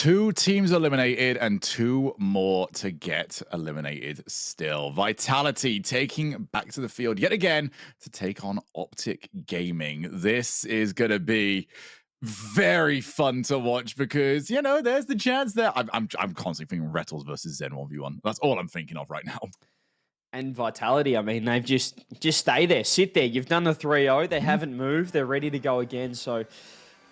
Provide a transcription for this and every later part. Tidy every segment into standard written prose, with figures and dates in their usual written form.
2 teams eliminated and 2 more to get eliminated still. Vitality taking back to the field yet again to take on OpTic Gaming. This is going to be very fun to watch because, you know, there's the chance that I'm constantly thinking Rettles versus Zen 1v1. That's all I'm thinking of right now. And Vitality, I mean, they've just stay there, sit there. You've done the 3-0. They haven't moved. They're ready to go again. So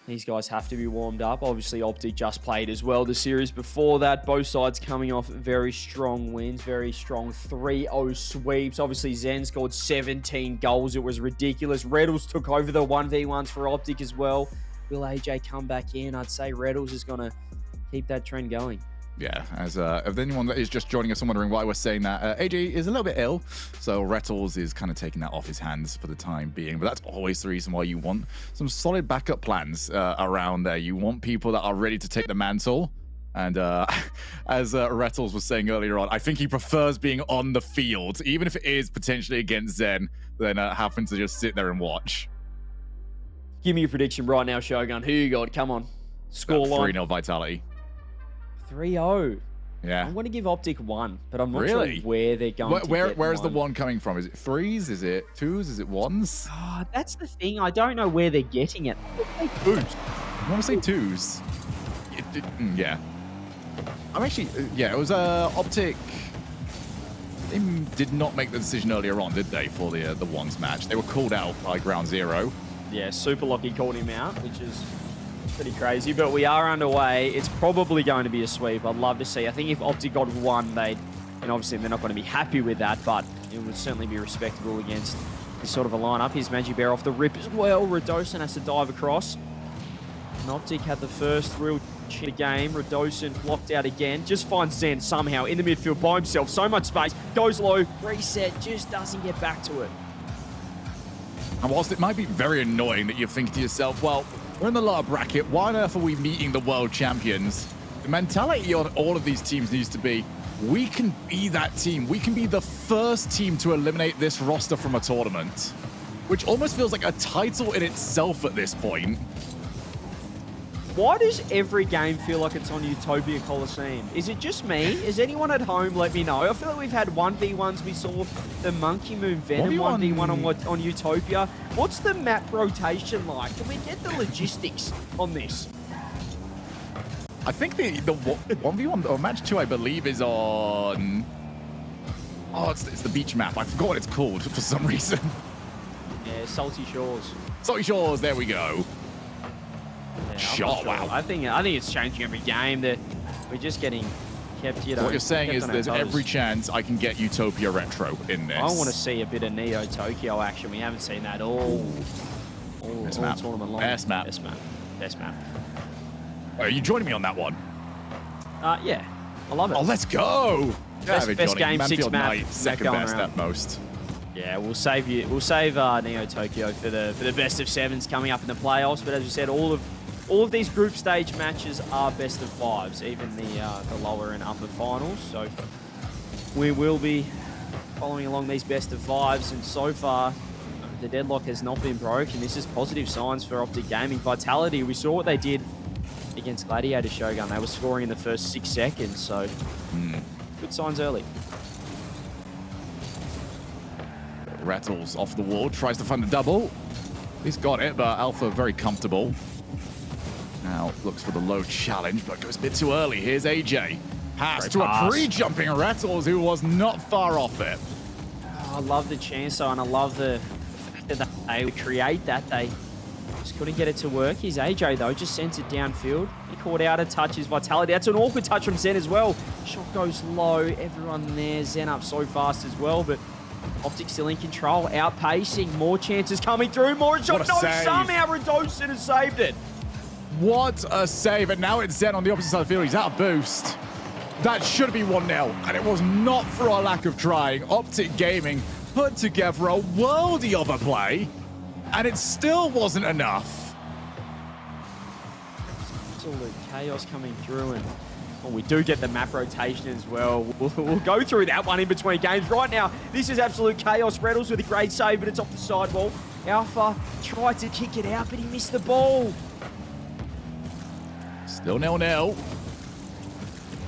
these guys have to be warmed up. Obviously, OpTic just played as well the series before that. Both sides coming off very strong wins, very strong 3-0 sweeps. Obviously, Zen scored 17 goals. It was ridiculous. Rettles took over the 1v1s for OpTic as well. Will AJ come back in? I'd say Rettles is going to keep that trend going. Yeah, as if anyone that is just joining us and wondering why we're saying that, AJ is a little bit ill, so Rettles is kind of taking that off his hands for the time being. But that's always the reason why you want some solid backup plans around there. You want people that are ready to take the mantle. And as Rettles was saying earlier on, I think he prefers being on the field, even if it is potentially against Zen, than having to just sit there and watch. Give me a prediction right now, Shogun. Who you got? Come on. Score line. 3-0 Vitality. 3-0. Yeah. I'm going to give OpTic 1, but I'm not really sure where they're going to Where is one. the 1 coming from? Is it 3s? Is it 2s? Is it 1s? Oh, that's the thing. I don't know where they're getting it. I want to say 2s. Yeah. I'm actually... yeah, it was OpTic. They did not make the decision earlier on, did they, for the 1s match? They were called out by Ground Zero. Yeah, Super Lucky called him out, which is pretty crazy, but we are underway. It's probably going to be a sweep. I'd love to see. I think if OpTic got 1, and obviously they're not going to be happy with that, but it would certainly be respectable against this sort of a lineup. Here's Magi Bear off the rip as well. Radosin has to dive across. And OpTic had the first real cheat game. Radosin blocked out again. Just finds Zen somehow in the midfield by himself. So much space. Goes low. Reset. Just doesn't get back to it. And whilst it might be very annoying that you think to yourself, well, we're in the lower bracket, why on earth are we meeting the world champions? The mentality on all of these teams needs to be, we can be that team. We can be the first team to eliminate this roster from a tournament, which almost feels like a title in itself at this point. Why does every game feel like it's on Utopia Coliseum? Is it just me? Is anyone at home? Let me know. I feel like we've had 1v1s. We saw the Monkey Moon Venom 1v1 on Utopia. What's the map rotation like? Can we get the logistics on this? I think the 1v1 or match 2, I believe, is on... oh, it's the beach map. I forgot what it's called for some reason. Yeah, Salty Shores. Salty Shores, there we go. Yeah, Shot, sure. wow. I think it's changing every game. That we're just getting kept, you know. What you're saying is there's every chance I can get Utopia Retro in this. I want to see a bit of Neo Tokyo action. We haven't seen that all tournament long. Best map. Best map. Are you joining me on that one? Yeah. I love it. Oh, let's go. Best game, 6 map. Second best at most. Yeah, we'll save Neo Tokyo for the best of 7s coming up in the playoffs. But as we said, all of these group stage matches are best of 5s, even the lower and upper finals. So we will be following along these best of 5s, and so far the deadlock has not been broken. This is positive signs for OpTic Gaming. Vitality, we saw what they did against Gladiator Shogun. They were scoring in the first 6 seconds, so good signs early. Rattles off the wall, tries to find the double. He's got it, but Alpha very comfortable. Now looks for the low challenge, but goes a bit too early. Here's AJ. Pass to a pre-jumping Rattles, who was not far off it. Oh, I love the chance, though, and I love the fact that they would create that. They just couldn't get it to work. Here's AJ, though, just sends it downfield. He caught out a touch, his Vitality. That's an awkward touch from Zen as well. Shot goes low. Everyone there. Zen up so fast as well, but OpTic still in control, outpacing. More chances coming through. More shot. No, somehow Radosin has saved it. What a save. And now it's Zen on the opposite side of the field. He's out of boost. That should be 1-0. And it was not for a lack of trying. OpTic Gaming put together a worldie of a play, and it still wasn't enough. Absolute chaos coming through, and we do get the map rotation as well. We'll go through that one in between games. Right now, this is absolute chaos. Rettles with a great save, but it's off the sidewall. Alpha tried to kick it out, but he missed the ball. Still 0-0.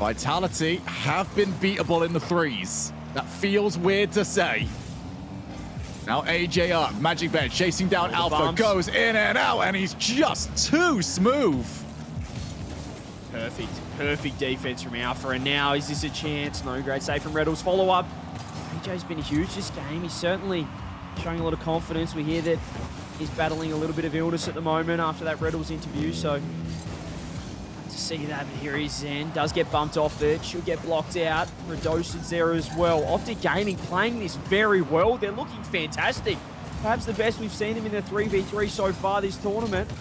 Vitality have been beatable in the threes. That feels weird to say. Now AJ up, Magic Bed chasing down Alpha, goes in and out, and he's just too smooth. Perfect defense from Alpha, and now is this a chance? No, great save from Reddles. Follow up. AJ's been huge this game. He's certainly showing a lot of confidence. We hear that he's battling a little bit of illness at the moment after that Reddles interview, so to see that. But here is Zen, does get bumped off it, should get blocked out. Redosin's there as well. OpTic Gaming playing this very well. They're looking fantastic. Perhaps the best we've seen them in the 3v3 so far this tournament.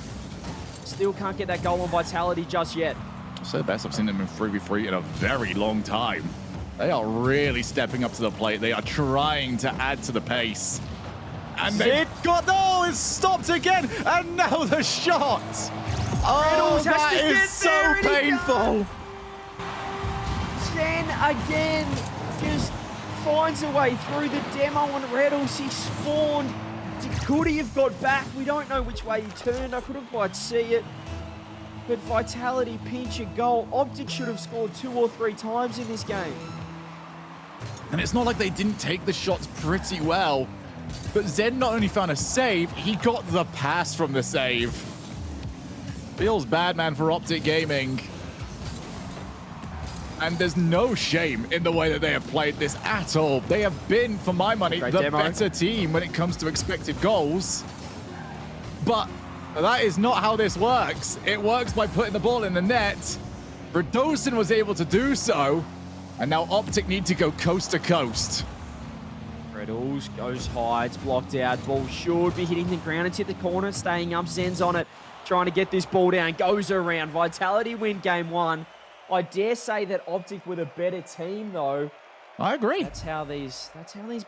Still can't get that goal on Vitality just yet. So the best I've seen them in 3v3 in a very long time. They are really stepping up to the plate. They are trying to add to the pace. And they've got, no, it's stopped again. And now the shot. Oh, that is so painful. Zen again just finds a way through the demo on Reddles. He spawned. Could he have got back? We don't know which way he turned. I couldn't quite see it. But Vitality pinch a goal. OpTic should have scored 2 or 3 times in this game. And it's not like they didn't take the shots pretty well. But Zen not only found a save, he got the pass from the save. Feels bad, man, for OpTic Gaming. And there's no shame in the way that they have played this at all. They have been, for my money, the better team when it comes to expected goals. But that is not how this works. It works by putting the ball in the net. Redosin was able to do so. And now OpTic need to go coast to coast. Reddles goes high, it's blocked out. Ball should be hitting the ground. It's hit the corner, staying up. Zen's on it, trying to get this ball down. Goes around. Vitality win game 1. I dare say that OpTic were the better team, though. I agree. That's how these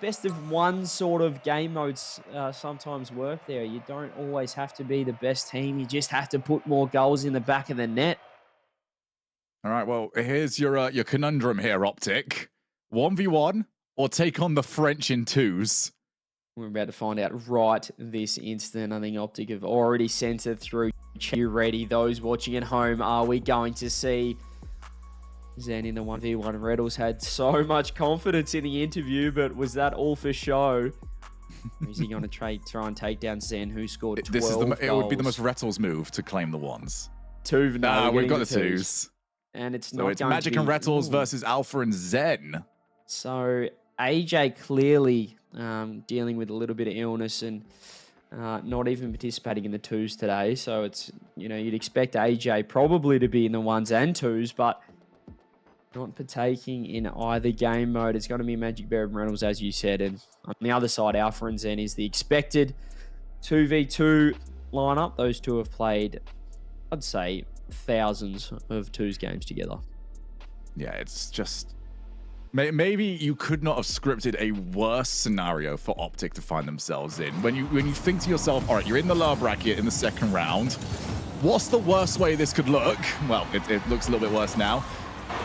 best of one sort of game modes sometimes work there. You don't always have to be the best team. You just have to put more goals in the back of the net. All right, well, here's your conundrum here, OpTic. 1v1 or take on the French in 2s? We're about to find out right this instant. I think OpTic have already sent it through. You ready? Those watching at home, are we going to see Zen in the 1v1? Reddles had so much confidence in the interview, but was that all for show? Or is he going to try and take down Zen, who scored 12 It would be the most Rettles move to claim the 1s. 2, no, we've got the 2s. And it's so not it's Magic and Rettles versus Alpha and Zen. So AJ clearly dealing with a little bit of illness and not even participating in the 2s today. So it's, you'd expect AJ probably to be in the 1s and 2s, but not partaking in either game mode. It's going to be Magic Bear and Reynolds, as you said. And on the other side, Alpha and Zen is the expected 2v2 lineup. Those two have played, I'd say, thousands of 2s games together. Yeah, it's just... Maybe you could not have scripted a worse scenario for OpTic to find themselves in. When you think to yourself, all right, you're in the lower bracket in the second round. What's the worst way this could look? Well, it looks a little bit worse now.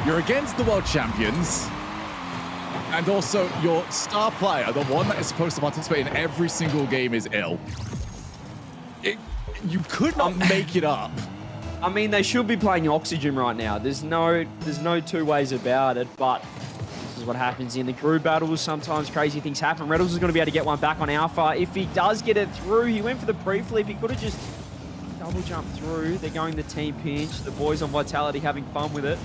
You're against the world champions. And also your star player, the one that is supposed to participate in every single game, is ill. You could not make it up. I mean, they should be playing Oxygen right now. There's no 2 ways about it, but this is what happens in the crew battles. Sometimes crazy things happen. Reddles is going to be able to get one back on Alpha. If he does get it through, he went for the pre-flip. He could have just double jumped through. They're going the team pinch. The boys on Vitality having fun with it.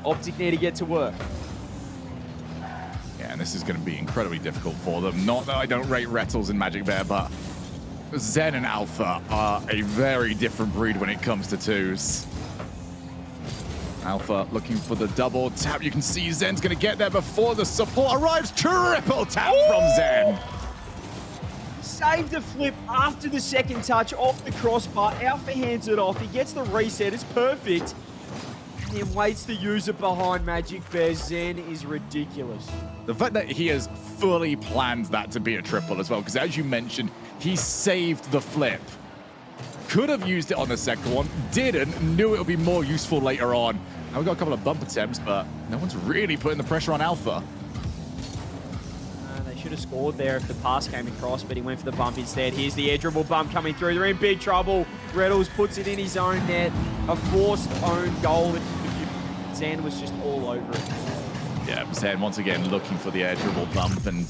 OpTic need to get to work. Yeah, and this is going to be incredibly difficult for them. Not that I don't rate Rettles and Magic Bear, but Zen and Alpha are a very different breed when it comes to 2s. Alpha looking for the double tap. You can see Zen's going to get there before the support arrives. Triple tap from Zen. Saved the flip after the second touch off the crossbar. Alpha hands it off. He gets the reset. It's perfect. And then waits to use it behind Magic Bear. Zen is ridiculous. The fact that he has fully planned that to be a triple as well, because as you mentioned, he saved the flip. Could have used it on the second one, didn't, knew it would be more useful later on. Now we've got a couple of bump attempts, but no one's really putting the pressure on Alpha. They should have scored there if the pass came across, but he went for the bump instead. Here's the air dribble bump coming through. They're in big trouble. Reddles puts it in his own net. A forced own goal. Zen was just all over it. Yeah, Zen once again looking for the air dribble bump, and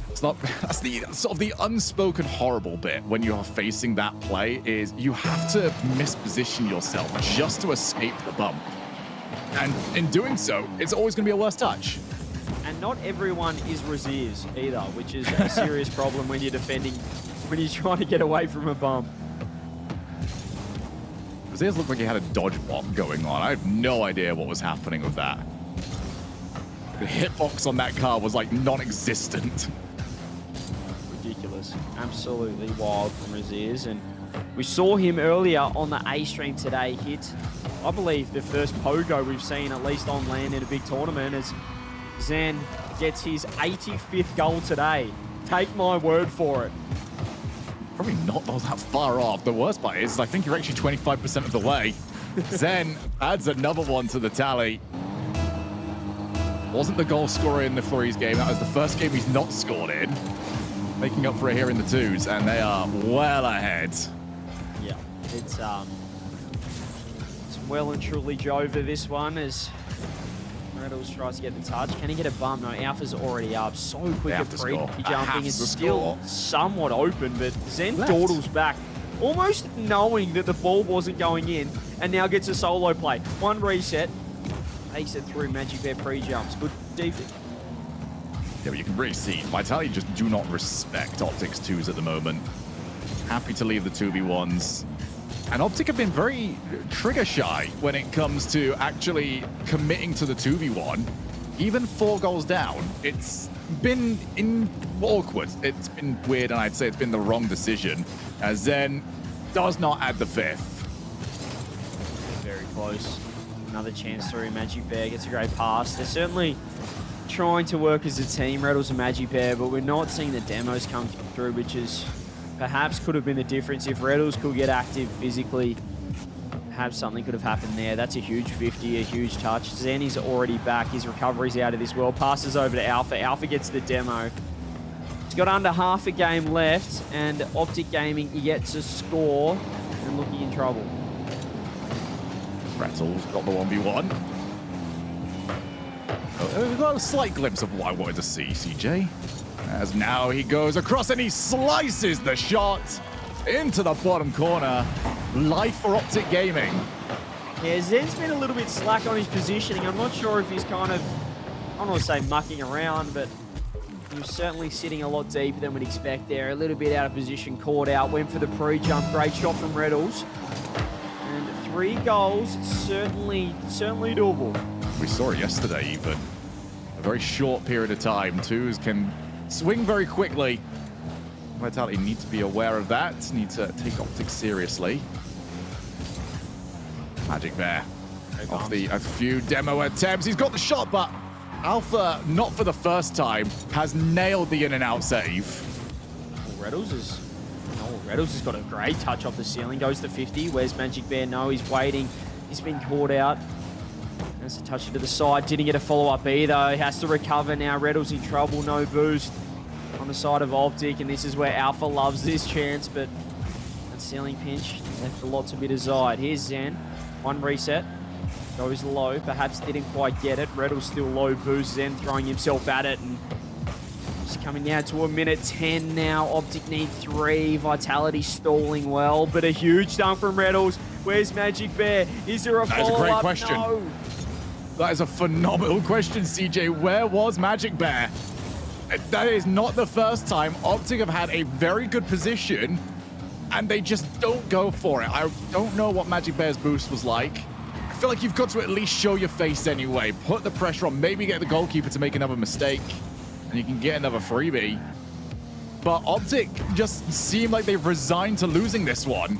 it's not. That's the sort of the unspoken horrible bit when you are facing that play is you have to misposition yourself just to escape the bump, and in doing so, it's always going to be a worse touch. And not everyone is Raziers either, which is a serious problem when you're defending, when you're trying to get away from a bump. Raziers looked like he had a dodge block going on. I have no idea what was happening with that. The hitbox on that car was like non-existent. Ridiculous. Absolutely wild from Raziers. And we saw him earlier on the A stream today hit, I believe, the first pogo we've seen, at least on land in a big tournament, as Zen gets his 85th goal today. Take my word for it. Probably not that far off. The worst part is I think you're actually 25% of the way. Zen adds another one to the tally. Wasn't the goal scorer in the threes game. That was the first game he's not scored in. Making up for it here in the twos, and they are well ahead. Yeah, it's well and truly Jova this one as Reynolds tries to get the touch. Can he get a bump? No, Alpha's already up. So quick at pre-jumping. It's still somewhat open, but Zen dawdles back, almost knowing that the ball wasn't going in, and now gets a solo play. One reset. Takes it through Magic Bear pre-jumps. Good defense. Yeah, but you can really see Vitality just do not respect OpTic's 2s at the moment. Happy to leave the 2v1s. And OpTic have been very trigger shy when it comes to actually committing to the 2v1. Even 4 goals down, it's been awkward. It's been weird, and I'd say it's been the wrong decision, as Zen does not add the 5th. Very close. Another chance through. Magic Bear gets a great pass. They're certainly trying to work as a team, Reddles and Magic Bear, but we're not seeing the demos come through, which is perhaps could have been the difference. If Reddles could get active physically, perhaps something could have happened there. That's a huge 50, a huge touch. Zen is already back. His recovery's out of this world. Passes over to Alpha. Alpha gets the demo. He's got under half a game left, and OpTic Gaming yet to score and looking in trouble. Rattles got the 1v1. We've got a slight glimpse of what I wanted to see, CJ. As now he goes across and he slices the shot into the bottom corner. Life for OpTic Gaming. Yeah, Zen's been a little bit slack on his positioning. I'm not sure if he's kind of, I don't want to say mucking around, but he was certainly sitting a lot deeper than we'd expect there. A little bit out of position, caught out, went for the pre-jump. Great shot from Reddles. 3 goals, certainly doable. We saw it yesterday even. A very short period of time. 2s can swing very quickly. Vitality need to be aware of that. Need to take OpTic seriously. Magic Bear off a few demo attempts. He's got the shot, but Alpha, not for the first time, has nailed the in and out save. Well, Reddles has got a great touch off the ceiling. Goes to 50. Where's Magic Bear? No, he's waiting. He's been caught out. Has to touch it to the side. Didn't get a follow-up either. He has to recover now. Reddles in trouble. No boost on the side of OpTic. And this is where Alpha loves this chance. But that ceiling pinch left a lot to be desired. Here's Zen. One reset. Goes low. Perhaps didn't quite get it. Reddles still low boost. Zen throwing himself at it. And just coming down to a minute 10 now. OpTic need 3. Vitality stalling well, but a huge dunk from Reddles. Where's Magic Bear? Is there a follow-up? That is a great question. No. That is a phenomenal question, CJ. Where was Magic Bear? That is not the first time OpTic have had a very good position, and they just don't go for it. I don't know what Magic Bear's boost was like. I feel like you've got to at least show your face anyway. Put the pressure on. Maybe get the goalkeeper to make another mistake, and you can get another freebie. But OpTic just seem like they've resigned to losing this one.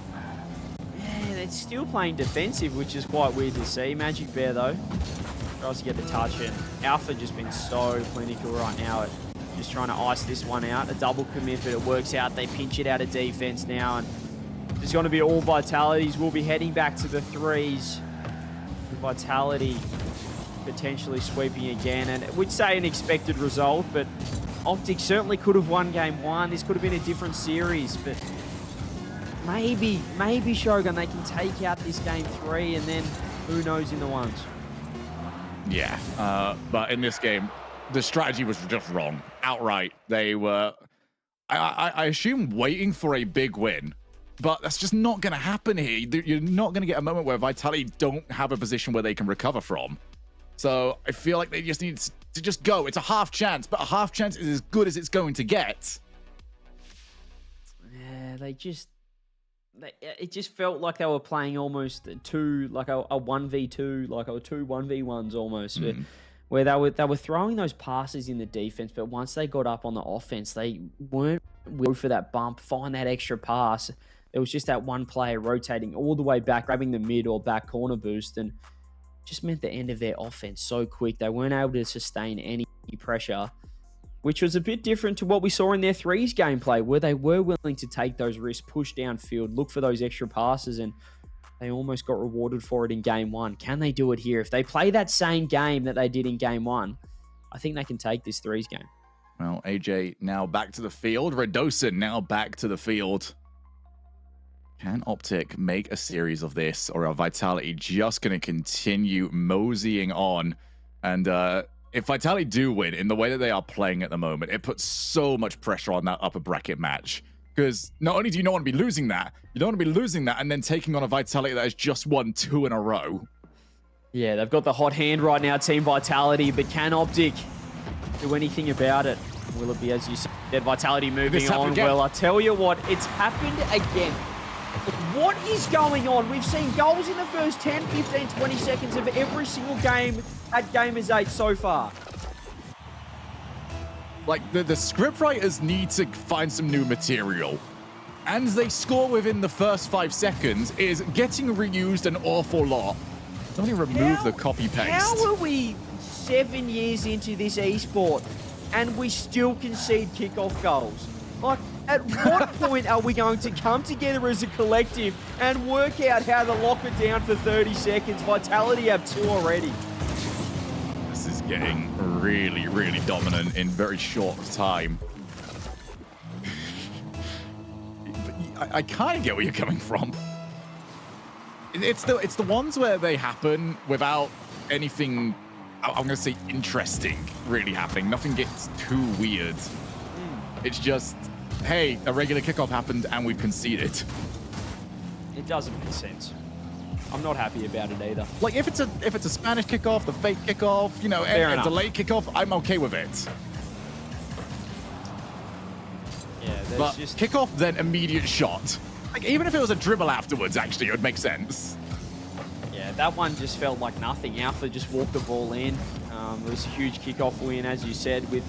Yeah, they're still playing defensive, which is quite weird to see. Magic Bear, though, tries to get the touch in. Alpha just been so clinical right now at just trying to ice this one out. A double commit, but it works out. They pinch it out of defense now, and there's going to be all Vitalities. We'll be heading back to the 3s. Vitality potentially sweeping again, and we'd say an expected result, but OpTic certainly could have won game 1. This could have been a different series, but maybe Shogun, they can take out this game 3, and then who knows in the ones. Yeah, but in this game, the strategy was just wrong, outright. They were, I assume, waiting for a big win, but that's just not going to happen here. You're not going to get a moment where Vitality don't have a position where they can recover from. So I feel like they just need to just go. It's a half chance, but a half chance is as good as it's going to get. Yeah, it just felt like they were playing almost two, like a 1v2, like a 2 1v1s almost, where they were throwing those passes in the defense, but once they got up on the offense, they weren't willing for that bump, find that extra pass. It was just that one player rotating all the way back, grabbing the mid or back corner boost, and just meant the end of their offense so quick. They weren't able to sustain any pressure, which was a bit different to what we saw in their threes gameplay, where they were willing to take those risks, push downfield, look for those extra passes, and they almost got rewarded for it in game one. Can they do it here? If they play that same game that they did in game one, I think they can take this threes game. Well, AJ now back to the field. Redosin now back to the field. Can OpTic make a series of this, or are Vitality just going to continue moseying on? And if Vitality do win in the way that they are playing at the moment, it puts so much pressure on that upper bracket match. Because not only do you not want to be losing that, you don't want to be losing that and then taking on a Vitality that has just won 2 in a row. Yeah, they've got the hot hand right now, Team Vitality, but can OpTic do anything about it? Will it be, as you said, Vitality moving on? Well, I tell you what, it's happened again. What is going on? We've seen goals in the first 10, 15, 20 seconds of every single game at Gamers8 so far. Like, the scriptwriters need to find some new material. And they score within the first 5 seconds is getting reused an awful lot. Somebody remove the copy-paste. How are we 7 years into this esport and we still concede kickoff goals? Like, at what point are we going to come together as a collective and work out how to lock it down for 30 seconds? Vitality have 2 already. This is getting really, really dominant in very short time. I kind of get where you're coming from. It's the ones where they happen without anything, I'm going to say, interesting really happening. Nothing gets too weird. It's just, hey, a regular kickoff happened and we've conceded. It doesn't make sense. I'm not happy about it either. Like, if it's a Spanish kickoff, the fake kickoff, you know, a delayed kickoff, I'm okay with it. Yeah, but just kickoff, then immediate shot. Like, even if it was a dribble afterwards, actually, it would make sense. Yeah, that one just felt like nothing. Alpha just walked the ball in. It was a huge kickoff win, as you said, with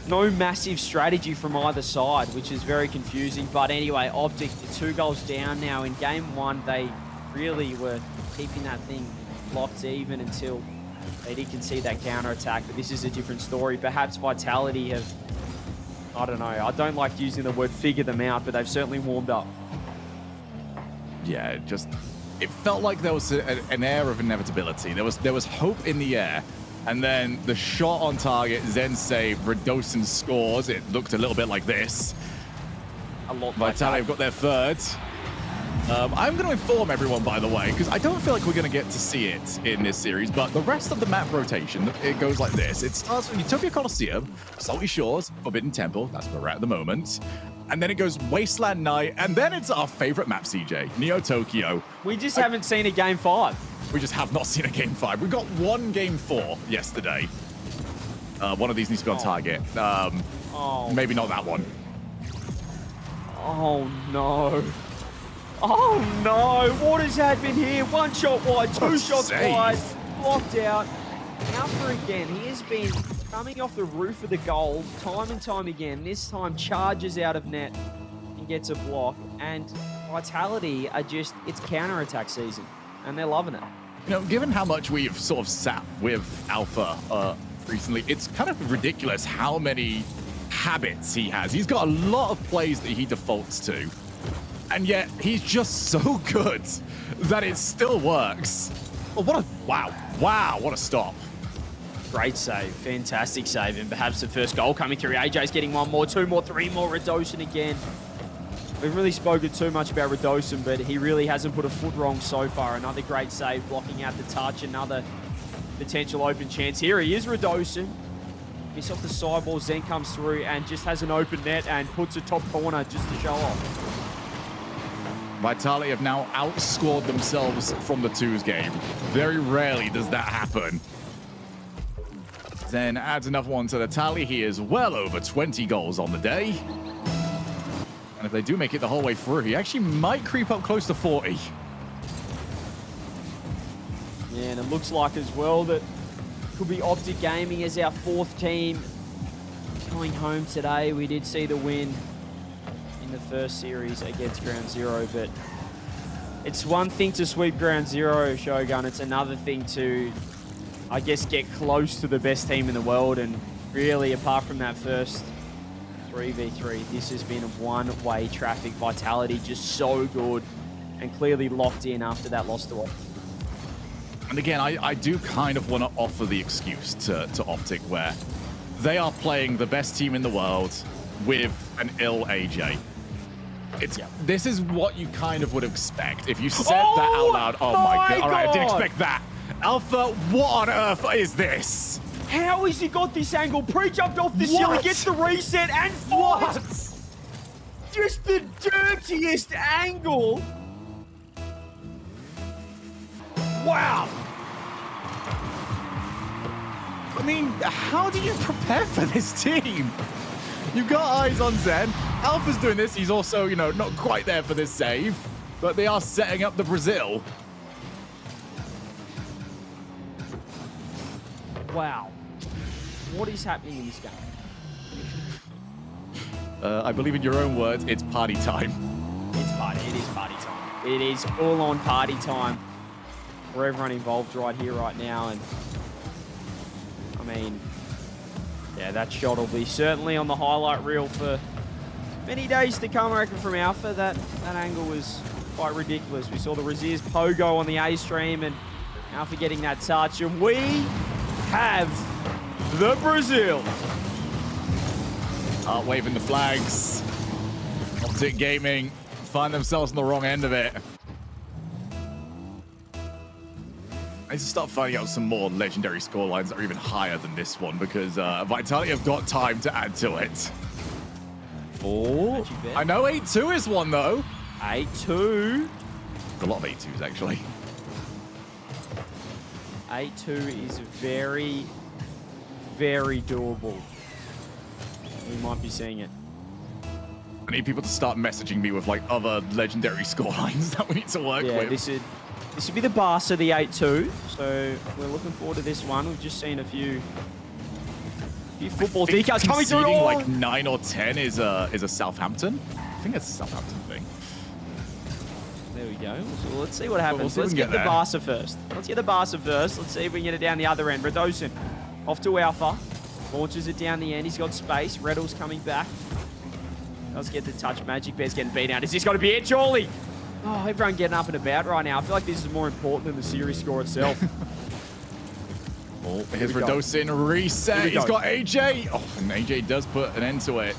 no massive strategy from either side, which is very confusing. But anyway, OpTic 2 goals down now. In game 1, they really were keeping that thing locked even until they did concede that counter-attack. But this is a different story. Perhaps Vitality have, I don't know, I don't like using the word figure them out, but they've certainly warmed up. Yeah, it felt like there was an air of inevitability. There was hope in the air. And then the shot on target, Zen save, Redosin scores. It looked a little bit like this. A lot. Vitality have got their third. I'm going to inform everyone, by the way, because I don't feel like we're going to get to see it in this series, but the rest of the map rotation, it goes like this. It starts with Utopia Coliseum, Salty Shores, Forbidden Temple, that's where we're at the moment. And then it goes Wasteland Night, and then it's our favorite map, CJ, Neo Tokyo. We just haven't seen a game 5. We just have not seen a game 5. We got one game 4 yesterday. One of these needs to be on target. Maybe not that one. Oh, no. Oh, no. What has happened here? 1 shot wide, 2 shots wide. Blocked out. Alpha again. He has been coming off the roof of the goal time and time again. This time charges out of net and gets a block. And Vitality are just, it's counter-attack season. And they're loving it. You know, given how much we've sort of sat with Alpha recently, it's kind of ridiculous how many habits he has. He's got a lot of plays that he defaults to, and yet he's just so good that it still works. Well, wow, what a stop. Great save, fantastic save, and perhaps the first goal coming through. AJ's getting 1 more, 2 more, 3 more. Redosin again. We've really spoken too much about Redosin, but he really hasn't put a foot wrong so far. Another great save, blocking out the touch. Another potential open chance. Here he is, Radosin. Miss off the sideball, Zen comes through and just has an open net and puts a top corner just to show off. Vitality have now outscored themselves from the twos game. Very rarely does that happen. Zen adds another one to the tally. He is well over 20 goals on the day. And if they do make it the whole way through, he actually might creep up close to 40. Yeah, and it looks like as well that could be OpTic Gaming as our fourth team going home today. We did see the win in the first series against Ground Zero, but it's one thing to sweep Ground Zero, Shogun. It's another thing to, I guess, get close to the best team in the world. And really, apart from that first 3v3, this has been a one-way traffic. Vitality just so good and clearly locked in after that loss to OpTic. And again, I do kind of want to offer the excuse to OpTic where they are playing the best team in the world with an ill AJ. This is what you kind of would expect if you said that out loud. Oh my god. All right, I didn't expect that. Alpha, what on earth is this? How has he got this angle? Pre-jumped off the ceiling, gets the reset and falls. Just the dirtiest angle. Wow. I mean, how do you prepare for this team? You've got eyes on Zen. Alpha's doing this. He's also, you know, not quite there for this save, but they are setting up the Brazil. Wow. What is happening in this game? I believe in your own words, it's party time. It is party time. It is full-on party time for everyone involved right here, right now. And I mean, yeah, that shot will be certainly on the highlight reel for many days to come, I reckon, from Alpha. That angle was quite ridiculous. We saw the Razir's pogo on the A stream and Alpha getting that touch. And we have the Brazil. Waving the flags. OpTic Gaming find themselves on the wrong end of it. I need to start finding out some more legendary scorelines that are even higher than this one because Vitality have got time to add to it. Oh, I know 8-2 is one though. 8-2. A lot of 8-2s actually. 8-2 is very, very doable. We might be seeing it. I need people to start messaging me with like other legendary scorelines that we need to work with. This would be the Barca, the 8-2. So we're looking forward to this one. We've just seen a few football decals coming through. Like 9 or 10 is a Southampton. I think it's a Southampton thing. There we go. So let's see what happens. We'll Let's get the Barca first. Let's get the Barca first. Let's see if we can get it down the other end. Radosin off to Alpha. Launches it down the end. He's got space. Reddle's coming back. Does get the touch. Magic Bear's getting beat out. Is this going to be it, surely? Oh, everyone getting up and about right now. I feel like this is more important than the series score itself. Oh, here's Radosin reset. He's got AJ. Oh, and AJ does put an end to it.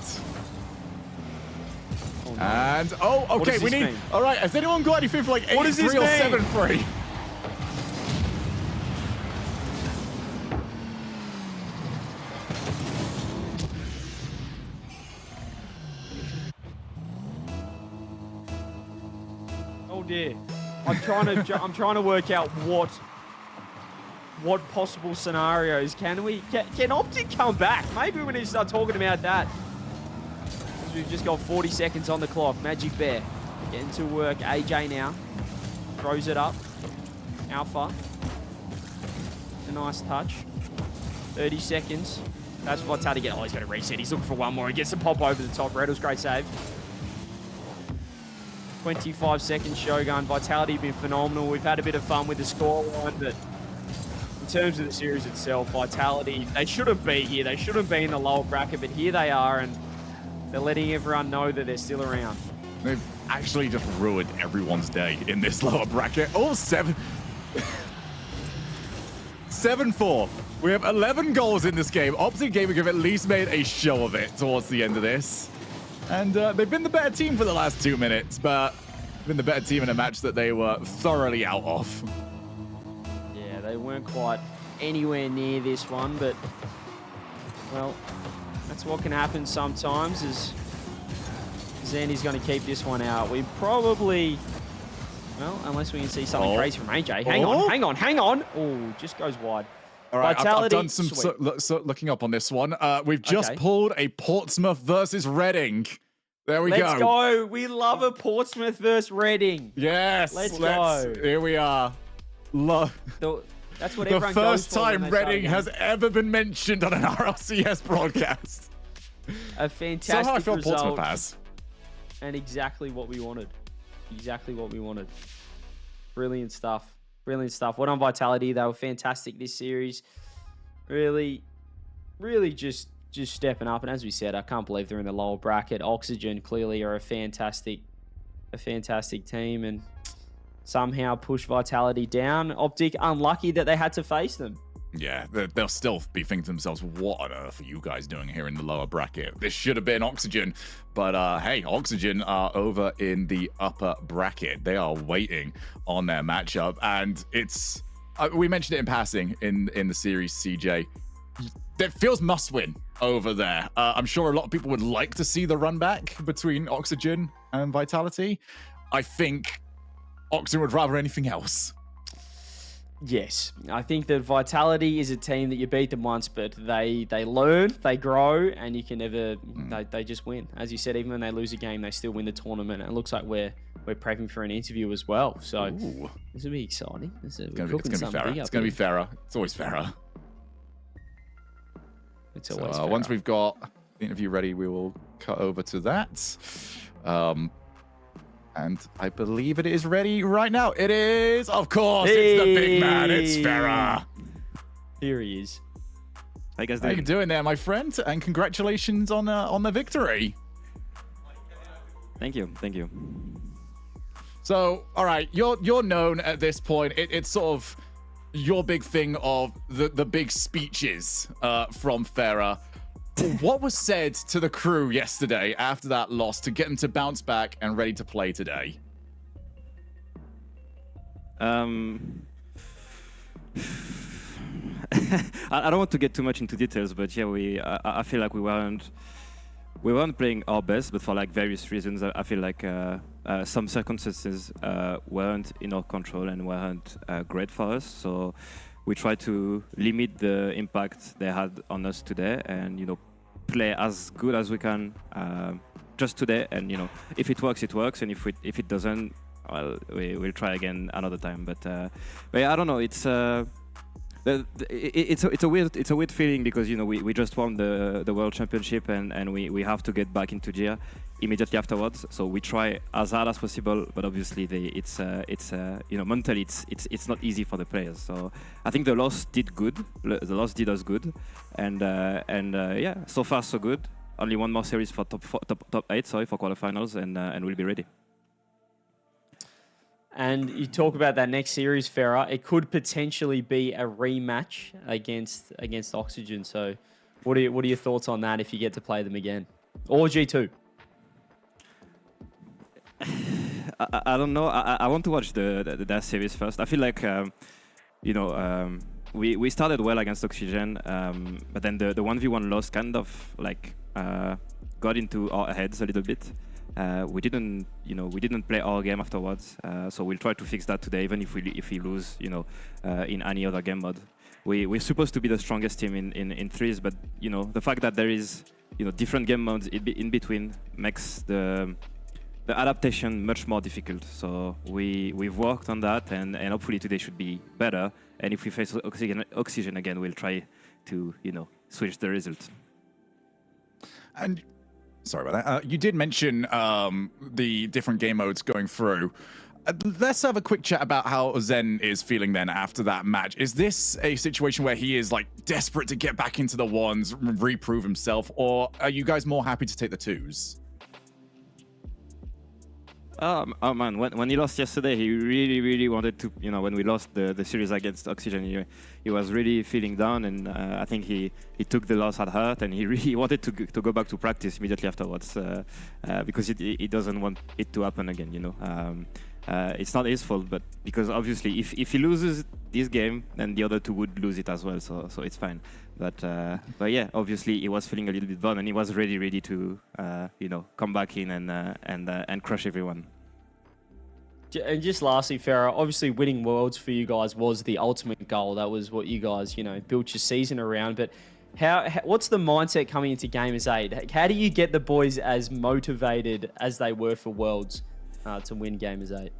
Oh, no. And, okay, we need... All right, has anyone got anything for like 8-3 or 7-3? Oh dear. I'm trying to work out what possible scenarios can OpTic come back? Maybe we need to start talking about that. Because we've just got 40 seconds on the clock. Magic Bear getting to work. AJ now throws it up. Alpha. A nice touch. 30 seconds. That's what's how to get. Oh, he's got to reset. He's looking for one more. He gets the pop over the top. Reddle's great save. 25 seconds, Shogun. Vitality have been phenomenal. We've had a bit of fun with the scoreline, but in terms of the series itself, Vitality, they shouldn't be here. They shouldn't be in the lower bracket, but here they are, and they're letting everyone know that they're still around. They've actually just ruined everyone's day in this lower bracket. Oh, 7-4. We have 11 goals in this game. OpTic Gaming have at least made a show of it towards the end of this. And they've been the better team for the last 2 minutes, but been the better team in a match that they were thoroughly out of. Yeah, they weren't quite anywhere near this one, but, well, that's what can happen sometimes is Zandy's going to keep this one out. We probably, well, unless we can see something crazy from AJ. Hang on. Oh, just goes wide. All right, Vitality, I've done some looking up on this one. We've just pulled a Portsmouth versus Reading. There we go. Let's go. We love a Portsmouth versus Reading. Yes. Let's go. Here we are. That's what the everyone first goes for time Reading has ever been mentioned on an RLCS broadcast. A fantastic Somehow I feel result. Portsmouth has. And exactly what we wanted. Exactly what we wanted. Brilliant stuff. Brilliant stuff. What on Vitality? They were fantastic this series. Really just stepping up. And as we said, I can't believe they're in the lower bracket. Oxygen clearly are a fantastic team and somehow push Vitality down. OpTic unlucky that they had to face them. Yeah, they'll still be thinking to themselves, what on earth are you guys doing here in the lower bracket? This should have been Oxygen. But hey, Oxygen are over in the upper bracket. They are waiting on their matchup. And it's, we mentioned it in passing in the series, CJ. It feels must win over there. I'm sure a lot of people would like to see the run back between Oxygen and Vitality. I think Oxygen would rather anything else. Yes, I think that Vitality is a team that you beat them once, but they learn, they grow, and you can never, they just win. As you said, even when they lose a game, they still win the tournament. And it looks like we're prepping for an interview as well. So this will be exciting. It's going to be Farah. It's going to be Farah. It's always Farah. It's always Farah. Once we've got the interview ready, we will cut over to that. And I believe it is ready right now. It is, of course, it's the big man. It's Farah. Here he is. How you guys doing? How you doing there, my friend? And congratulations on the victory. Thank you. So, all right, you're known at this point. It's sort of your big thing of the big speeches from Farah. What was said to the crew yesterday after that loss to get them to bounce back and ready to play today? I don't want to get too much into details, but yeah, I feel like we weren't playing our best, but for like various reasons. I feel like some circumstances weren't in our control and weren't great for us. So we tried to limit the impact they had on us today, and play as good as we can just today. And if it works, it works, and if it doesn't, well, we'll try again another time. But yeah, I don't know. It's a weird feeling because we just won the world championship and we have to get back into gear immediately afterwards. So we try as hard as possible, but obviously it's mentally it's not easy for the players. So I think the loss did good. The loss did us good, and yeah, so far so good. Only one more series for top 8, sorry, for quarterfinals, and we'll be ready. And you talk about that next series, Farah. It could potentially be a rematch against Oxygen. So, what are your thoughts on that if you get to play them again, or G2? I don't know. I want to watch that series first. I feel like we started well against Oxygen, but then the 1v1 loss kind of like got into our heads a little bit. We didn't play our game afterwards, so we'll try to fix that today, even if we lose, in any other game mode. We're supposed to be the strongest team in threes, but the fact that there is different game modes in between makes the adaptation much more difficult. So we've worked on that, and hopefully today should be better. And if we face Oxygen again, we'll try to switch the result. And sorry about that. You did mention the different game modes going through. Let's have a quick chat about how Zen is feeling then after that match. Is this a situation where he is like desperate to get back into the ones, reprove himself, or are you guys more happy to take the twos? Oh man, when he lost yesterday, he really wanted to, when we lost the series against Oxygen, he was really feeling down, and I think he took the loss at heart, and he really wanted to go back to practice immediately afterwards, because he doesn't want it to happen again, it's not his fault, but because obviously if he loses this game, then the other two would lose it as well. So it's fine. But yeah, obviously he was feeling a little bit burned, and he was ready to come back in and crush everyone. And just lastly, Farah, obviously winning Worlds for you guys was the ultimate goal. That was what you guys, built your season around. But what's the mindset coming into Gamers8? How do you get the boys as motivated as they were for Worlds to win Gamers8?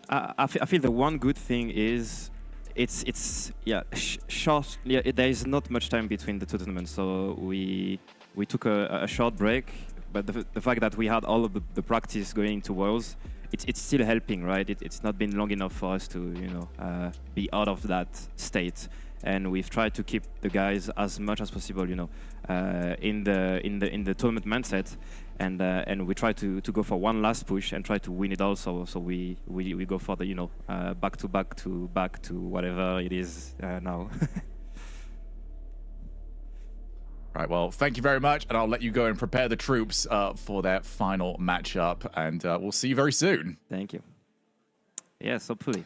I feel the one good thing is it's short. Yeah, there is not much time between the two tournaments, so we took a short break. But the fact that we had all of the practice going into Worlds, it's still helping, right? It's not been long enough for us to be out of that state, and we've tried to keep the guys as much as possible, in the tournament mindset, and we try to go for one last push and try to win it also. So we go for the back to whatever it is now. Right, well, thank you very much, and I'll let you go and prepare the troops for their final matchup, and we'll see you very soon. Thank you. Yes, hopefully.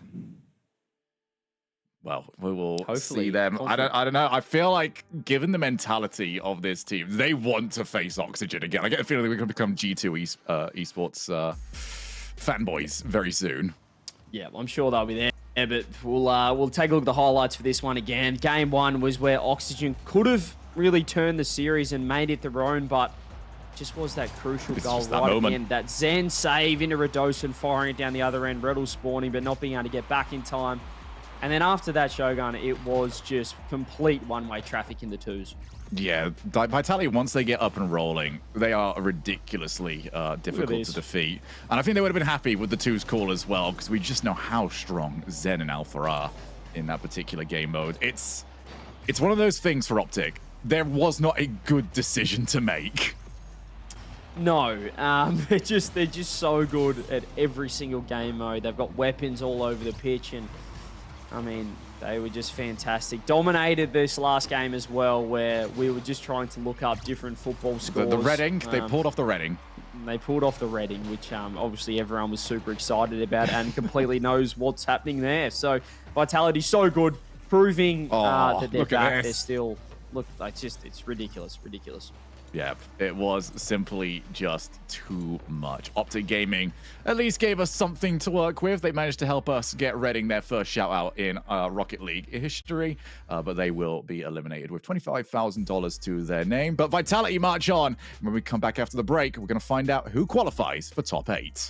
Well, we will Hopefully, see them. hopefully. I don't know. I feel like, given the mentality of this team, they want to face Oxygen again. I get a feeling we're going to become G2 esports fanboys very soon. Yeah, I'm sure they'll be there, but we'll take a look at the highlights for this one again. Game 1 was where Oxygen could have really turned the series and made it their own, but just was that crucial goal right at the end. That Zen save into Radosin, firing it down the other end, Redl spawning, but not being able to get back in time. And then after that Shogun, it was just complete one-way traffic in the twos. Yeah, Vitality, once they get up and rolling, they are ridiculously difficult to defeat. And I think they would have been happy with the twos call as well, because we just know how strong Zen and Alpha are in that particular game mode. It's one of those things for OpTic. There was not a good decision to make. No, they're just so good at every single game mode. They've got weapons all over the pitch, and I mean, they were just fantastic. Dominated this last game as well, where we were just trying to look up different football scores. The red ink, they pulled off the red ink. They pulled off the red ink, which obviously everyone was super excited about and completely knows what's happening there. So Vitality so good, proving that they're back. They're still, look, it's ridiculous. Yeah, it was simply just too much. OpTic Gaming at least gave us something to work with. They managed to help us get Reading their first shout-out in Rocket League history, but they will be eliminated with $25,000 to their name. But Vitality march on. When we come back after the break, we're going to find out who qualifies for top 8.